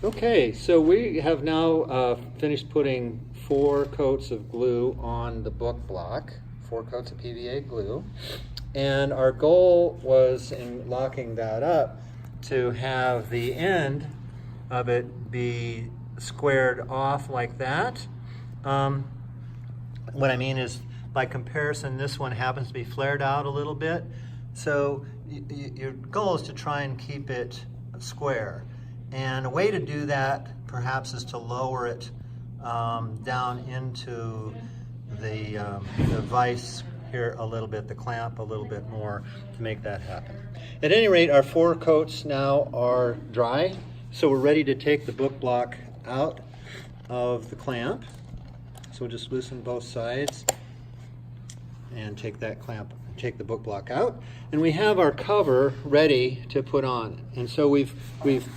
Okay, so we have now finished putting 4 coats of glue on the book block, 4 coats of PVA glue. And our goal was, in locking that up, to have the end of it be squared off like that. What I mean is, by comparison, this one happens to be flared out a little bit. So your goal is to try and keep it square. And a way to do that perhaps is to lower it down into the vise here a little bit, the clamp a little bit more, to make that happen. At any rate, our 4 coats now are dry, so we're ready to take the book block out of the clamp. So we'll just loosen both sides and take that clamp, take the book block out, and we have our cover ready to put on. And so we've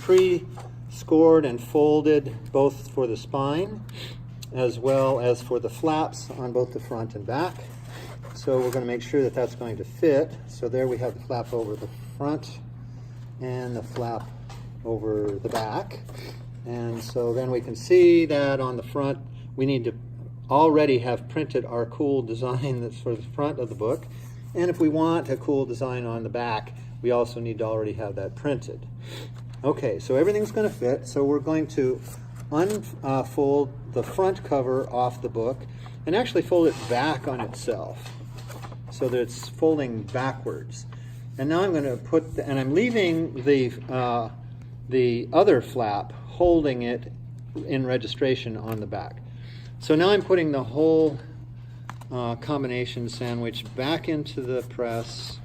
pre-scored and folded both for the spine as well as for the flaps on both the front and back. So we're going to make sure that that's going to fit. So there we have the flap over the front and the flap over the back. And so then we can see that on the front we need to already have printed our cool design that's for the front of the book. And if we want a cool design on the back, we also need to already have that printed. Okay, so everything's going to fit. So we're going to unfold the front cover off the book and actually fold it back on itself so that it's folding backwards. And now I'm going to put, and I'm leaving the other flap holding it in registration on the back. So now I'm putting the whole combination sandwich back into the press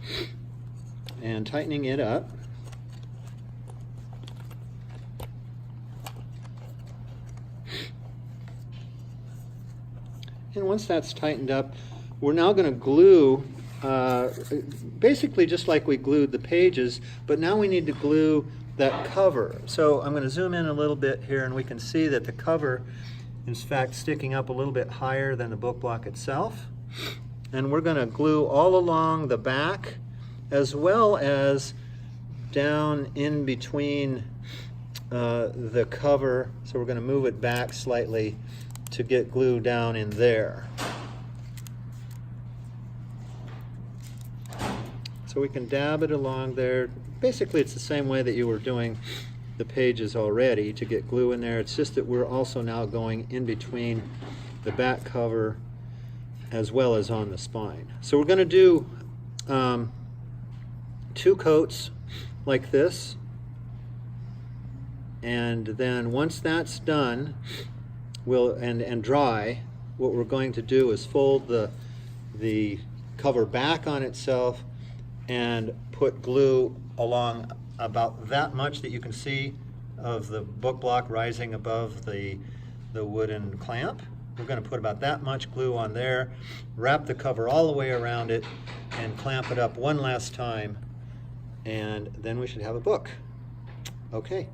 and tightening it up. And once that's tightened up, we're now going to glue, basically just like we glued the pages, but now we need to glue that cover. So I'm going to zoom in a little bit here, and we can see that the cover is in fact sticking up a little bit higher than the book block itself. And we're going to glue all along the back as well as down in between the cover. So we're going to move it back slightly to get glue down in there. So we can dab it along there. Basically it's the same way that you were doing the pages already to get glue in there. It's just that we're also now going in between the back cover as well as on the spine. So we're going to do 2 coats like this, and then once that's done and dry, what we're going to do is fold the cover back on itself and put glue along about that much that you can see of the book block rising above the wooden clamp. We're going to put about that much glue on there, wrap the cover all the way around it, and clamp it up one last time, and then we should have a book. Okay.